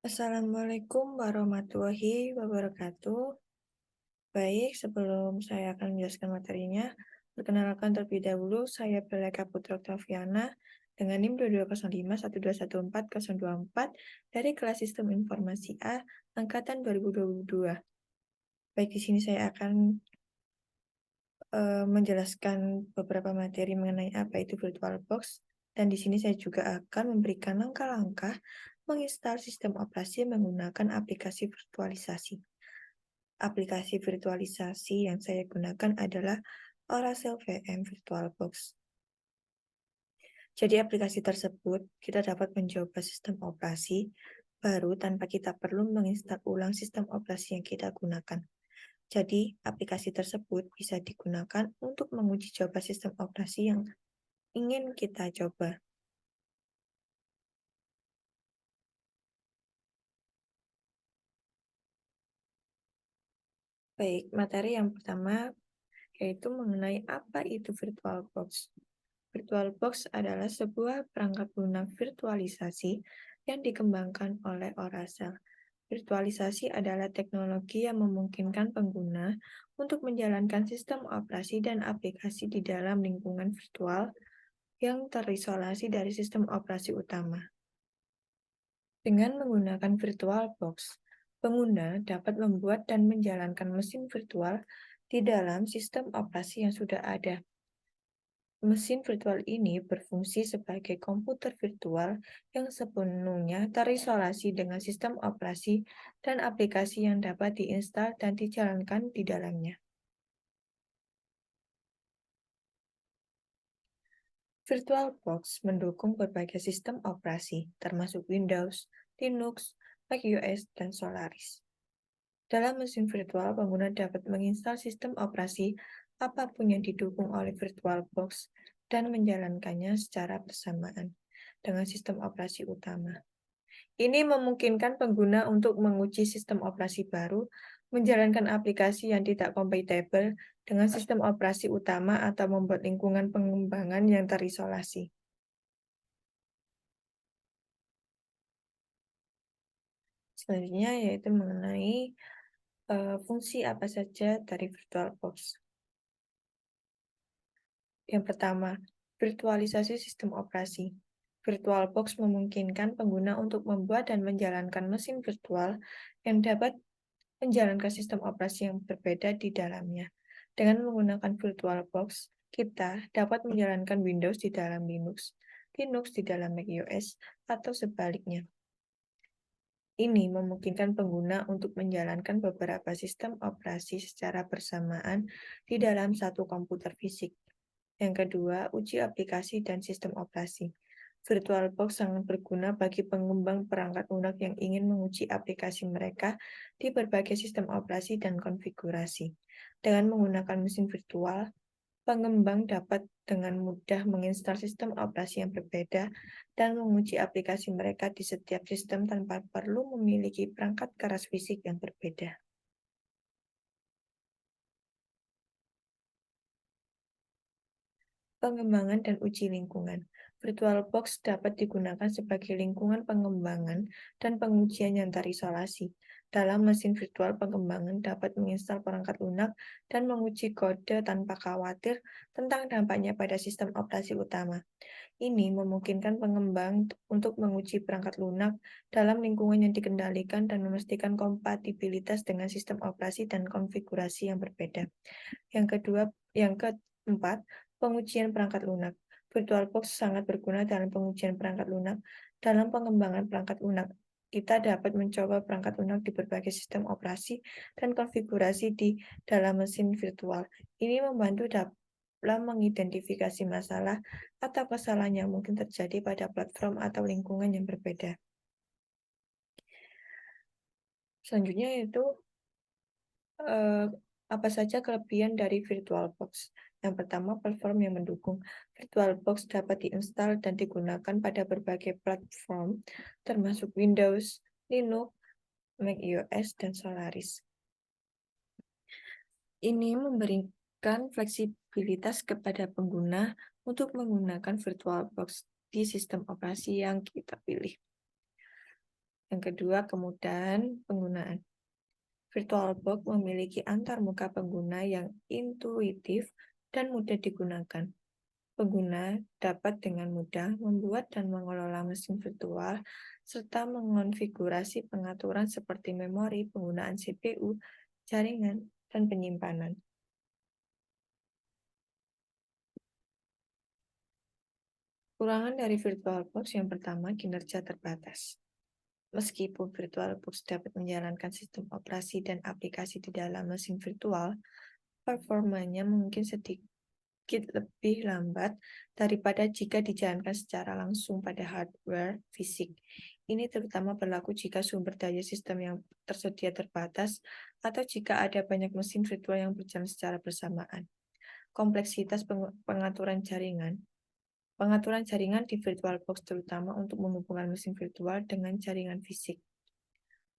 Assalamualaikum warahmatullahi wabarakatuh. Baik, sebelum saya akan menjelaskan materinya, perkenalkan terlebih dahulu, saya Beleka Putra Oktaviana dengan NIM 2205121404 dari kelas Sistem Informasi A angkatan 2022. Baik, di sini saya akan menjelaskan beberapa materi mengenai apa itu VirtualBox, dan di sini saya juga akan memberikan langkah-langkah menginstal sistem operasi menggunakan aplikasi virtualisasi. Aplikasi virtualisasi yang saya gunakan adalah Oracel VM VirtualBox. Jadi aplikasi tersebut kita dapat mencoba sistem operasi baru tanpa kita perlu menginstal ulang sistem operasi yang kita gunakan. Jadi aplikasi tersebut bisa digunakan untuk menguji coba sistem operasi yang ingin kita coba. Baik, materi yang pertama yaitu mengenai apa itu VirtualBox. VirtualBox adalah sebuah perangkat lunak virtualisasi yang dikembangkan oleh Oracel. Virtualisasi adalah teknologi yang memungkinkan pengguna untuk menjalankan sistem operasi dan aplikasi di dalam lingkungan virtual yang terisolasi dari sistem operasi utama. Dengan menggunakan VirtualBox, pengguna dapat membuat dan menjalankan mesin virtual di dalam sistem operasi yang sudah ada. Mesin virtual ini berfungsi sebagai komputer virtual yang sepenuhnya terisolasi dengan sistem operasi dan aplikasi yang dapat diinstal dan dijalankan di dalamnya. VirtualBox mendukung berbagai sistem operasi, termasuk Windows, Linux, macOS, dan Solaris. Dalam mesin virtual, pengguna dapat menginstal sistem operasi apapun yang didukung oleh VirtualBox dan menjalankannya secara bersamaan dengan sistem operasi utama. Ini memungkinkan pengguna untuk menguji sistem operasi baru, menjalankan aplikasi yang tidak kompatibel dengan sistem operasi utama atau membuat lingkungan pengembangan yang terisolasi. Selanjutnya yaitu mengenai fungsi apa saja dari VirtualBox. Yang pertama, virtualisasi sistem operasi. VirtualBox memungkinkan pengguna untuk membuat dan menjalankan mesin virtual yang dapat menjalankan sistem operasi yang berbeda di dalamnya. Dengan menggunakan VirtualBox, kita dapat menjalankan Windows di dalam Linux, Linux di dalam macOS, atau sebaliknya. Ini memungkinkan pengguna untuk menjalankan beberapa sistem operasi secara bersamaan di dalam satu komputer fisik. Yang kedua, uji aplikasi dan sistem operasi. VirtualBox sangat berguna bagi pengembang perangkat lunak yang ingin menguji aplikasi mereka di berbagai sistem operasi dan konfigurasi. Dengan menggunakan mesin virtual, pengembang dapat dengan mudah menginstal sistem operasi yang berbeda dan menguji aplikasi mereka di setiap sistem tanpa perlu memiliki perangkat keras fisik yang berbeda. Pengembangan dan uji lingkungan. VirtualBox dapat digunakan sebagai lingkungan pengembangan dan pengujian yang terisolasi. Dalam mesin virtual, pengembangan dapat menginstal perangkat lunak dan menguji kode tanpa khawatir tentang dampaknya pada sistem operasi utama. Ini memungkinkan pengembang untuk menguji perangkat lunak dalam lingkungan yang dikendalikan dan memastikan kompatibilitas dengan sistem operasi dan konfigurasi yang berbeda. Yang keempat, pengujian perangkat lunak. VirtualBox sangat berguna dalam pengujian perangkat lunak. Dalam pengembangan perangkat lunak, kita dapat mencoba perangkat lunak di berbagai sistem operasi dan konfigurasi di dalam mesin virtual. Ini membantu dalam mengidentifikasi masalah atau kesalahan yang mungkin terjadi pada platform atau lingkungan yang berbeda. Selanjutnya yaitu apa saja kelebihan dari VirtualBox? Yang pertama, platform yang mendukung. VirtualBox dapat diinstal dan digunakan pada berbagai platform, termasuk Windows, Linux, macOS, dan Solaris. Ini memberikan fleksibilitas kepada pengguna untuk menggunakan VirtualBox di sistem operasi yang kita pilih. Yang kedua, kemudahan penggunaan. VirtualBox memiliki antarmuka pengguna yang intuitif dan mudah digunakan. Pengguna dapat dengan mudah membuat dan mengelola mesin virtual serta mengonfigurasi pengaturan seperti memori, penggunaan CPU, jaringan, dan penyimpanan. Kurangan dari VirtualBox yang pertama, kinerja terbatas. Meskipun VirtualBox dapat menjalankan sistem operasi dan aplikasi di dalam mesin virtual, performanya mungkin sedikit lebih lambat daripada jika dijalankan secara langsung pada hardware fisik. Ini terutama berlaku jika sumber daya sistem yang tersedia terbatas atau jika ada banyak mesin virtual yang berjalan secara bersamaan. Kompleksitas pengaturan jaringan. Pengaturan jaringan di VirtualBox terutama untuk menghubungkan mesin virtual dengan jaringan fisik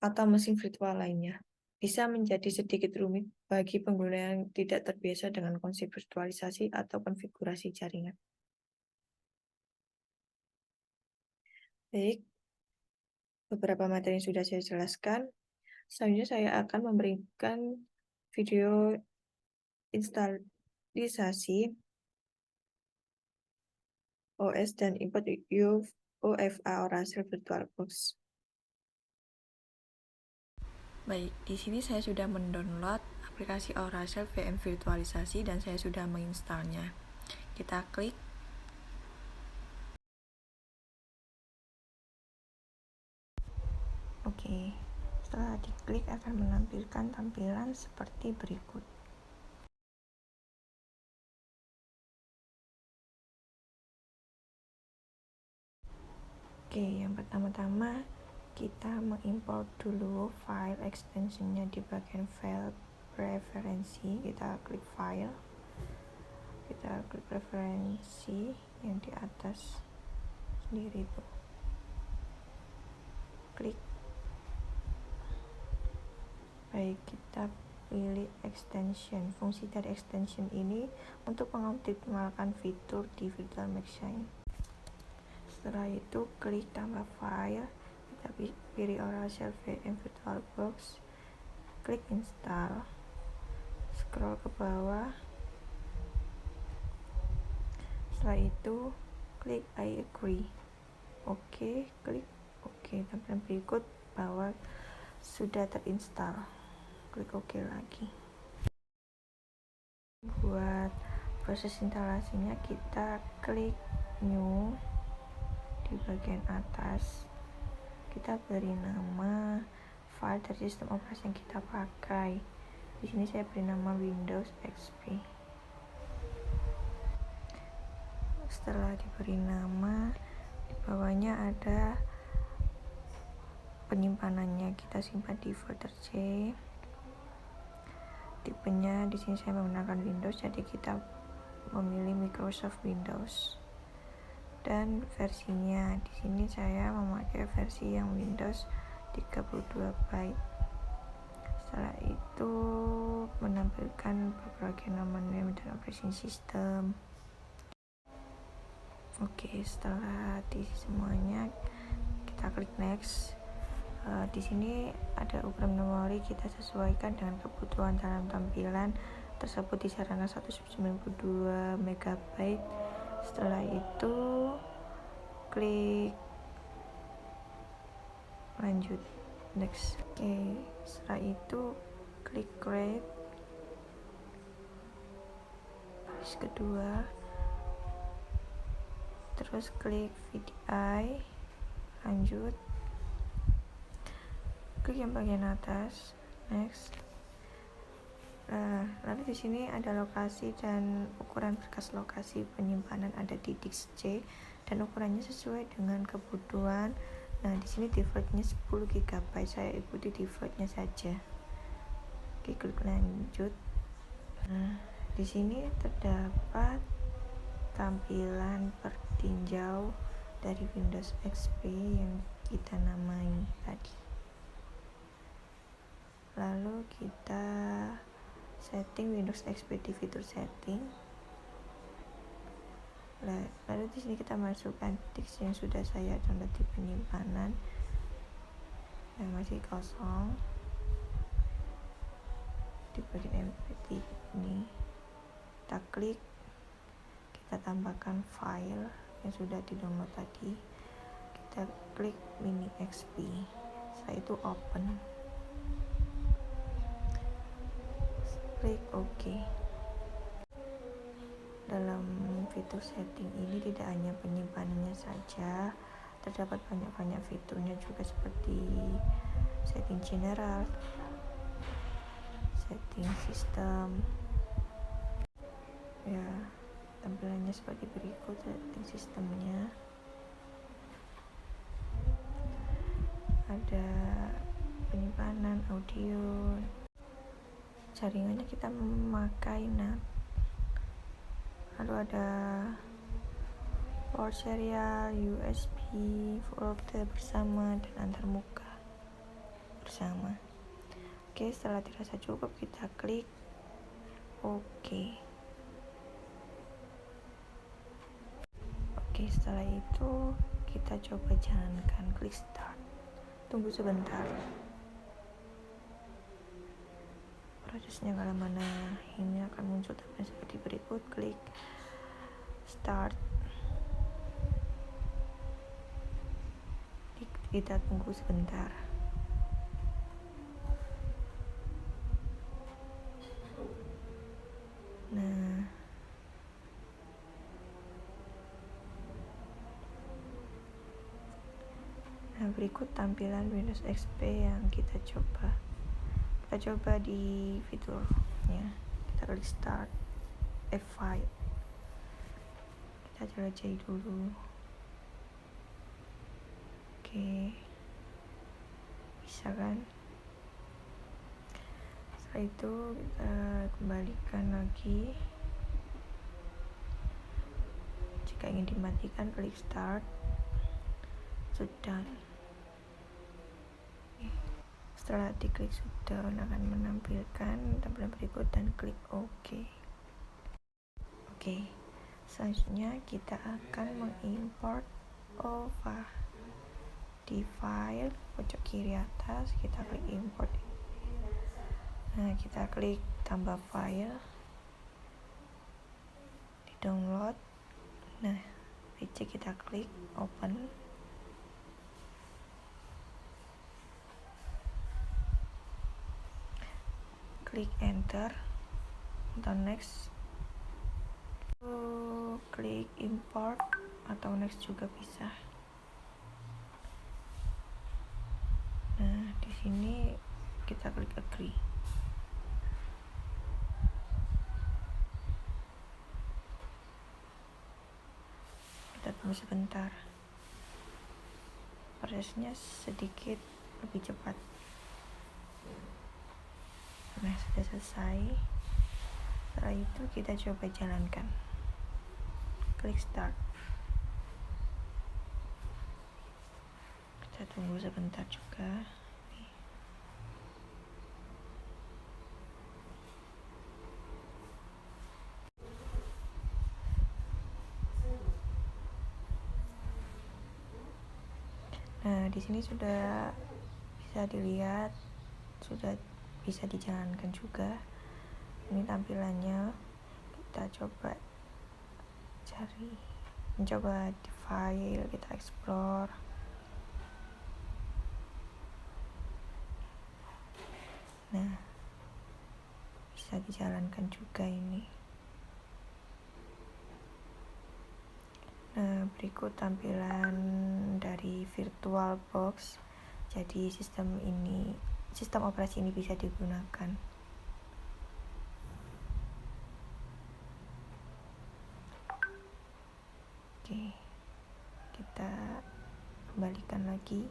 atau mesin virtual lainnya bisa menjadi sedikit rumit bagi pengguna yang tidak terbiasa dengan konsep virtualisasi atau konfigurasi jaringan. Baik, beberapa materi yang sudah saya jelaskan. Selanjutnya saya akan memberikan video instalisasi OS dan import UEFA Oracle VirtualBox. Baik, di sini saya sudah mendownload aplikasi Oracle VM Virtualisasi dan saya sudah menginstalnya. Kita klik. Oke, setelah diklik akan menampilkan tampilan seperti berikut. Oke, yang pertama-tama kita mengimport dulu file extensionnya di bagian file preferensi. Kita klik file, kita klik preferensi yang di atas sendiri itu, klik. Baik, kita pilih extension. Fungsi dari extension ini untuk mengoptimalkan fitur di Virtual Machine. Setelah itu klik tambah file, kita pilih Oracle VM VirtualBox, klik install, scroll ke bawah. Setelah itu klik I agree. Oke, klik oke. Tampilan berikut bahwa sudah terinstall. Klik oke lagi. Buat proses instalasinya kita klik new di bagian atas. Kita beri nama file dari sistem operasi yang kita pakai. Di sini saya beri nama Windows XP. Setelah diberi nama, di bawahnya ada penyimpanannya. Kita simpan di folder C. Tipenya di sini saya menggunakan Windows, jadi kita memilih Microsoft Windows. Dan versinya di sini saya memakai versi yang Windows 32 byte. Setelah itu menampilkan berbagai nama name dan operation system. Oke, setelah diisi semuanya kita klik next. Di sini ada ukuran memori, kita sesuaikan dengan kebutuhan dalam tampilan tersebut, disarankan 192 MB. Setelah itu klik lanjut, next. Oke, setelah itu klik create, baris kedua, terus klik VDI, lanjut, klik yang bagian atas, next. Lalu di sini ada lokasi dan ukuran berkas lokasi penyimpanan ada di disk C dan ukurannya sesuai dengan kebutuhan. Nah, di sini defaultnya 10 GB, saya ikuti defaultnya saja. Oke, klik lanjut. Nah, di sini terdapat tampilan pertinjau dari Windows XP yang kita namai tadi. Lalu kita setting Windows XP di fitur setting. Lalu di sini kita masukkan disk yang sudah saya download di penyimpanan. Yang masih kosong di bagian mp3 ini kita klik, kita tambahkan file yang sudah di download tadi, kita klik mini XP, setelah itu open, klik OK. Dalam fitur setting ini tidak hanya penyimpanannya saja, terdapat banyak fiturnya juga seperti setting general, setting sistem. Ya, tampilannya seperti berikut setting sistemnya. Ada penyimpanan audio, jaringannya kita memakai NAT, lalu ada port serial, USB, voltage bersama, dan antarmuka bersama. Oke, setelah dirasa cukup kita klik OK. Oke, setelah itu kita coba jalankan, klik start, tunggu sebentar. Prosesnya kalau mana ini akan muncul tampilan seperti berikut, klik start, kita tunggu sebentar. Nah, berikut tampilan Windows XP yang kita coba di fiturnya. Kita klik start F5, kita jelajahi dulu. Oke, bisa kan? Setelah itu kita kembalikan lagi. Jika ingin dimatikan, klik start, sudah. Setelah diklik sudah, akan menampilkan tampilan berikut dan klik OK. Oke, selanjutnya kita akan mengimport OVA. Di file pojok kiri atas kita klik import. Nah, kita klik tambah file, di download. Nah, PC kita klik open. Klik enter atau next, klik import atau next juga bisa. Nah, di sini kita klik agree. Kita tunggu sebentar, prosesnya sedikit lebih cepat. Nah, sudah selesai. Setelah itu kita coba jalankan, klik start, kita tunggu sebentar juga. Nah, di sini sudah bisa dilihat, sudah bisa dijalankan juga. Ini tampilannya. Kita coba cari, mencoba di file, kita explore. Nah, bisa dijalankan juga ini. Nah, berikut tampilan dari VirtualBox. Jadi sistem operasi ini bisa digunakan. Oke, kita kembalikan lagi.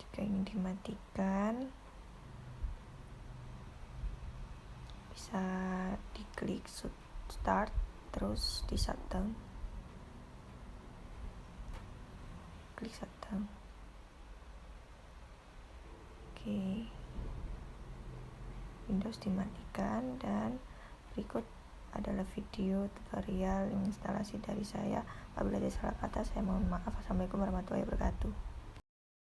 Jika ingin dimatikan, bisa diklik start, terus di shutdown, klik shutdown. Oke, Windows dimatikan, dan berikut adalah video tutorial instalasi dari saya. Apabila ada salah kata, saya mohon maaf. Assalamualaikum warahmatullahi wabarakatuh.